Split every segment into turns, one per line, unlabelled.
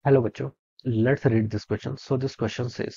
Hello, bachcho. Let's read this question. So this question says,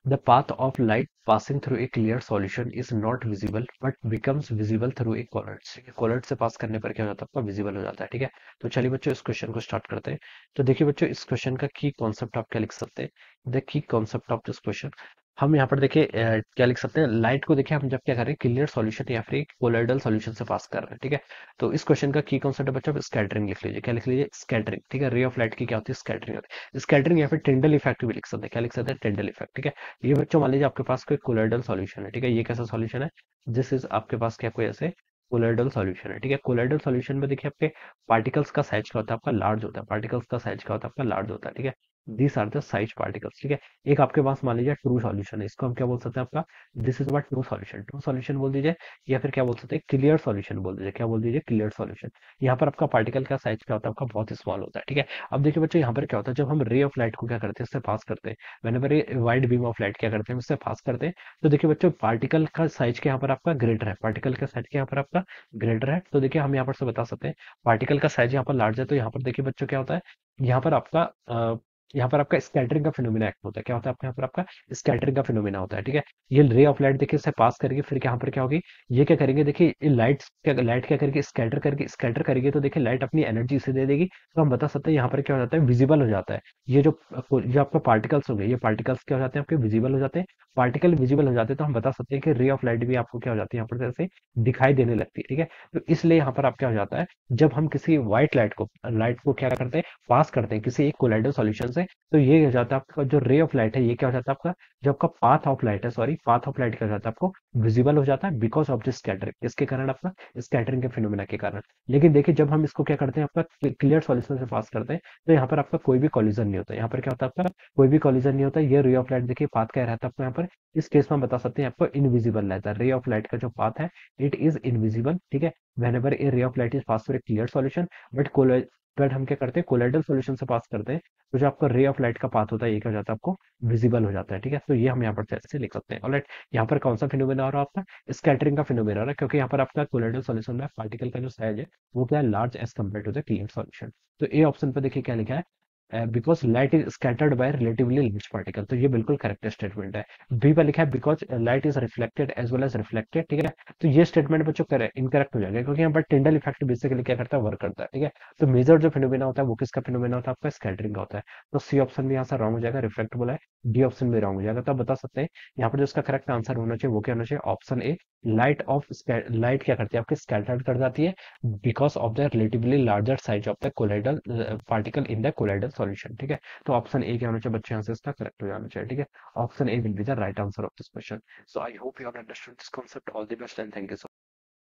the path of light passing through a clear solution is not visible but becomes visible through a colloid. ठीक है, colloid से पास करने पर क्या हो जाता है आपका विजिबल हो जाता है। ठीक है, तो चलिए बच्चों इस क्वेश्चन को स्टार्ट करते हैं। तो देखिए बच्चों, इस क्वेश्चन का की कॉन्सेप्ट आप क्या लिख सकते हैं। The key concept of this question, हम यहाँ पर देखिए क्या लिख सकते हैं। लाइट को देखिए हम जब क्या कर रहे हैं, क्लियर सॉल्यूशन या फिर कोलोइडल सॉल्यूशन से पास कर रहे हैं। ठीक है, तो इस क्वेश्चन का की कॉन्सेप्ट है बच्चों, स्कैटरिंग लिख लीजिए। क्या लिख लीजिए? स्कैटरिंग। ठीक है, रे ऑफ लाइट की क्या होती है? स्कैटरिंग। स्कैटरिंग या फिर टिंडल इफेक्ट भी लिख सकते हैं। क्या लिख सकते हैं? Tyndall effect. ठीक है, ये बच्चों मान लीजिए आपके पास कोई कोलोइडल सॉल्यूशन है। ठीक है, ये कैसा सॉल्यूशन है? दिस इज आपके पास क्या कोई ऐसे कोलोइडल सॉल्यूशन है। ठीक है, कोलोइडल सॉल्यूशन में देखिए आपके पार्टिकल्स का साइज क्या होता है? आपका लार्ज होता है। पार्टिकल्स का साइज क्या होता है? आपका लार्ज होता है। ठीक है, these are the size particles. ठीक है, एक आपके पास मान लीजिए ट्रू सॉल्यूशन है, इसको हम क्या बोल सकते हैं? आपका this is what true solution. True solution बोल दीजिए, या फिर क्या बोल सकते हैं? क्लियर सॉल्यूशन बोल दीजिए। क्या बोल दीजिए? Clear solution. यहाँ पर आपका पार्टिकल का साइज क्या होता है? आपका बहुत स्मॉल होता है। ठीक है, अब देखिए बच्चों, यहाँ पर क्या होता है, जब हम रे ऑफ लाइट को क्या करते हैं, इससे पास करते हैं, whenever ये वाइड बीम ऑफ लाइट क्या करते हैं, हम इससे पास करते हैं, तो देखिए बच्चों पार्टिकल का साइज के यहाँ पर आपका ग्रेटर है। पार्टिकल का साइज के यहाँ पर आपका ग्रेटर है, तो देखिए हम यहाँ पर से बता सकते हैं पार्टिकल का साइज यहाँ पर लार्ज है, तो यहाँ पर देखिए बच्चों क्या होता है, यहाँ पर आपका यहाँ पर आपका स्कैटरिंग का फिनोमिना एक्ट होता है। क्या होता है आपके यहाँ पर? आपका स्कैटरिंग का फिनोमिना होता है। ठीक है, ये रे ऑफ लाइट देखिए इससे पास करेगी, फिर यहाँ पर क्या होगी, ये क्या करेंगे, देखिए ये लाइट क्या करेगी, स्कैटर करेगी, तो देखिए लाइट अपनी एनर्जी इसे दे देगी, तो हम बता सकते हैं यहाँ पर क्या हो जाता है, विजिबल हो जाता है। ये जो आपका पार्टिकल्स हो गए, ये पार्टिकल्स क्या हो जाते हैं आपके? विजिबल हो जाते हैं। पार्टिकल विजिबल हो जाते हैं, तो हम बता सकते हैं कि रे ऑफ लाइट भी आपको क्या हो जाती है, यहाँ पर जैसे दिखाई देने लगती है। ठीक है, तो इसलिए यहाँ पर आप क्या हो जाता है, जब हम किसी व्हाइट लाइट को क्या करते हैं, पास करते हैं किसी एक कोलाइडल सॉल्यूशन से, तो ये हो जाता है आपका जो रे ऑफ लाइट है, ये क्या हो जाता है आपका, जो आपका पाथ ऑफ लाइट है, सॉरी पाथ ऑफ लाइट क्या हो जाता है आपको? विजिबल हो जाता है, बिकॉज ऑफ दिस स्कैटरिंग। इसके कारण आपका स्कैटरिंग के फिनोमेना के कारण। लेकिन देखिए जब हम इसको क्या करते हैं, आपका क्लियर सॉल्यूशन से पास करते हैं, तो यहाँ पर आपका कोई भी कॉलिजन नहीं होता। यहाँ पर क्या होता है आपका? कोई भी कॉलिजन नहीं होता। ये रे ऑफ लाइट देखिए पाथ क्या रहता है आपको यहाँ पर, इस केस में हम बता सकते हैं आपको इनविजिबल रहता है। रे ऑफ लाइट का जो पाथ है, इट इज इनविजिबल। ठीक है, whenever a ray of light is passed through a clear solution, but हम क्या करते हैं, कोलाइडल सॉल्यूशन से पास करते हैं, तो जो आपका रे ऑफ लाइट का पाथ होता है, ये क्या हो जाता है आपको? विजिबल हो जाता है। ठीक है, तो ये हम यहाँ पर ऐसे लिख सकते हैं। ऑलराइट, यहाँ पर कौन सा फिनोमेना हो रहा है आपका? स्कैटरिंग का फिनोमेना हो रहा है, क्योंकि यहाँ पर आपका कोलाइडल सॉल्यूशन में पार्टिकल का जो साइज है, वो क्या है? Large as compared to the clear solution. तो ए ऑप्शन पर देखिए क्या लिखा है, because light is scattered by relatively large particle, तो ये बिल्कुल करेक्ट स्टेटमेंट है। बी पर लिखा है because light is reflected as well as reflected. ठीक है, तो ये स्टेटमेंट बच्चों इनकरेक्ट हो जाएगा, क्योंकि यहाँ पर टिंडल इफेक्ट बेसिकली क्या करता है? वर्क करता है। ठीक है, तो मेजर जो फिनोमेना होता है वो किसका फिनोमेना होता है? आपका स्कैटरिंग का होता है। तो सी ऑप्शन भी यहाँ से रॉन्ग हो जाएगा, रिफ्लेक्टेबल है। डी ऑप्शन भी रॉन्ग हो जाएगा, तो आप बता सकते हैं यहाँ पर जो इसका करेक्ट आंसर होना चाहिए वो क्या होना चाहिए? ऑप्शन ए, लाइट क्या करती है आपकी? स्कैटर्ड कर जाती है, because of the relatively larger size of the colloidal particle in the colloidal solution. ठीक है, तो ऑप्शन ए क्या होना चाहिए बच्चे? यहाँ से इसका करेक्ट हो जाना चाहिए। ठीक है, option A will be the right answer of this question. So I hope you have understood this concept. All the best and thank you.